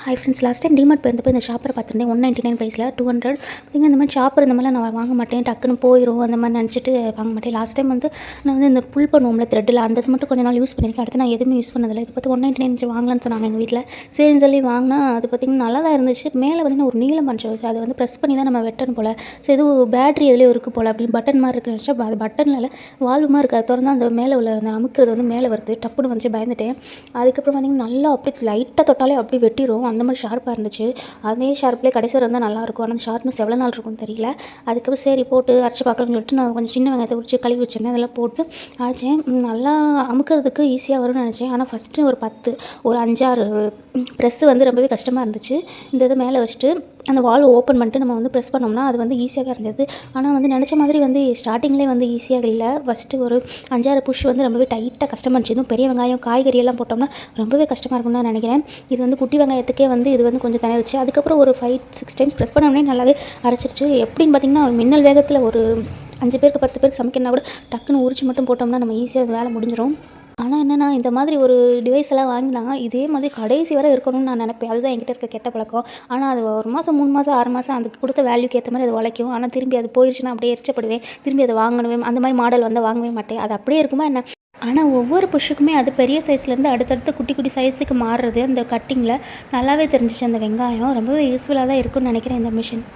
Hi friends, last time DMart போயிருந்தப்போ இந்த ஷாப்பரை பார்த்துருந்தேன். 199 ப்ரைஸில் 200. பார்த்திங்கன்னா இந்த மாதிரி ஷாப்பர் இந்த மாதிரிலாம் நான் வாங்க மாட்டேன், டக்குன்னு போயிடும் அந்த மாதிரி நினச்சிட்டு வாங்க மாட்டேன். லாஸ்ட் டைம் வந்து நான் வந்து இந்த புல் பண்ணுவோம்ல த்ரெட்டில், அந்த இது மட்டும் கொஞ்சம் நாள் யூஸ் பண்ணியிருக்கேன். அடுத்து நான் எதுவுமே யூஸ் பண்ணதில்லை. இது பார்த்து 199 வாங்கலான்னு சொன்னாங்க எங்கள் வீட்டில். சரின்னு சொல்லி வாங்கினா அது பார்த்திங்கன்னா நல்லா தான் இருந்துச்சு. மேலே வந்து ஒரு நீளம் பஞ்சம் அதை வந்து ப்ரெஸ் பண்ணி தான் நம்ம வெட்டணும் போல். ஸோ இது பேட்ரி எதுலேயும் இருக்குது போல் அப்படின்னு பட்டன் மாதிரி இருக்குன்னு நினச்சா அது பட்டனில் வால்வுமாக இருக்குது. அது திறந்தா அந்த மேலே உள்ள அந்த அமுக்கிறது வந்து மேலே வருது. டப்புன்னு வந்து பயந்துட்டேன். அதுக்கப்புறம் பார்த்திங்கன்னா நல்லா அப்படியே லைட்டாக தொட்டாலே அப்படியே வெட்டிடும், அந்த மாதிரி ஷார்ப்பாக இருந்துச்சு. அதே ஷார்ப்லேயே கடைசி வரை இருந்தால் நல்லாயிருக்கும். ஆனால் அந்த ஷார்ப்னஸ் எவ்வளோ நாள் இருக்கும்னு தெரியல. அதுக்கப்புறம் சரி போட்டு அரைச்சி பார்க்கலாம்னு சொல்லிட்டு நான் கொஞ்சம் சின்ன வெங்காயத்தை உரிச்சு கழுவி வச்சுருந்தேன். அதெல்லாம் போட்டு அரைச்சேன். நல்லா அமுக்கிறதுக்கு ஈஸியாக வரும்னு நினச்சேன். ஆனால் ஃபஸ்ட்டு ஒரு 5-6 ப்ரெஸ்ஸு வந்து ரொம்பவே கஷ்டமாக இருந்துச்சு. இந்த இதை மேலே வச்சுட்டு அந்த வால்வை ஓப்பன் பண்ணிட்டு நம்ம வந்து ப்ரெஸ் பண்ணோம்னா அது வந்து ஈஸியாகவே இருந்தது. ஆனால் வந்து நினச்ச மாதிரி வந்து ஸ்டார்டிங்லேயே வந்து ஈஸியாக இல்லை. ஃபஸ்ட்டு ஒரு 5-6 புஷ் வந்து ரொம்பவே டைட்டாக கஷ்டமாக இருந்துச்சு. இன்னும் பெரிய வெங்காயம் காய்கறி எல்லாம் போட்டோம்னா ரொம்பவே கஷ்டமாக இருக்கும்னு தான் நினைக்கிறேன். இது வந்து குட்டி வெங்காயத்துக்கே வந்து இது வந்து கொஞ்சம் தனிச்சு. அதுக்கப்புறம் ஒரு 5-6 டைம்ஸ் ப்ரெஸ் பண்ணோடனே நல்லாவே அரைச்சிருச்சு. எப்படின்னு பார்த்திங்கன்னா மின்னல் வேகத்தில் ஒரு 5 பேருக்கு 10 பேருக்கு சமைக்கணும்னா கூட டக்குன்னு உரிச்சு மட்டும் போட்டோம்னா நம்ம ஈஸியாக வேலை முடிஞ்சிடும். ஆனால் என்னென்னா இந்த மாதிரி ஒரு டிவைஸ் எல்லாம் வாங்கினா இதே மாதிரி கடைசி வரை இருக்கணும்னு நான் நினைப்பேன். அதுதான் என்கிட்ட இருக்க கெட்ட பழக்கம். ஆனால் அது 1 மாதம் 3 மாதம் 6 மாதம் அதுக்கு கொடுத்த வேல்யூக்கு ஏற்ற மாதிரி அது உழைக்கும். ஆனால் திரும்பி அது போயிடுச்சுன்னா அப்படியே எரிச்சப்படுவேன். திரும்பி அதை வாங்கணும் அந்த மாதிரி மாடல் வந்து வாங்கவே மாட்டேன். அது அப்படியே இருக்குமா என்ன? ஆனால் ஒவ்வொரு புஷ்ஷுக்குமே அது பெரிய சைஸ்லேருந்து அடுத்தடுத்து குட்டி குட்டி சைஸுக்கு மாறுறது அந்த கட்டிங்கில் நல்லாவே தெரிஞ்சிச்சு. அந்த வெங்காயம் ரொம்பவே யூஸ்ஃபுல்லாக தான் இருக்கும்னு நினைக்கிறேன் இந்த மிஷின்.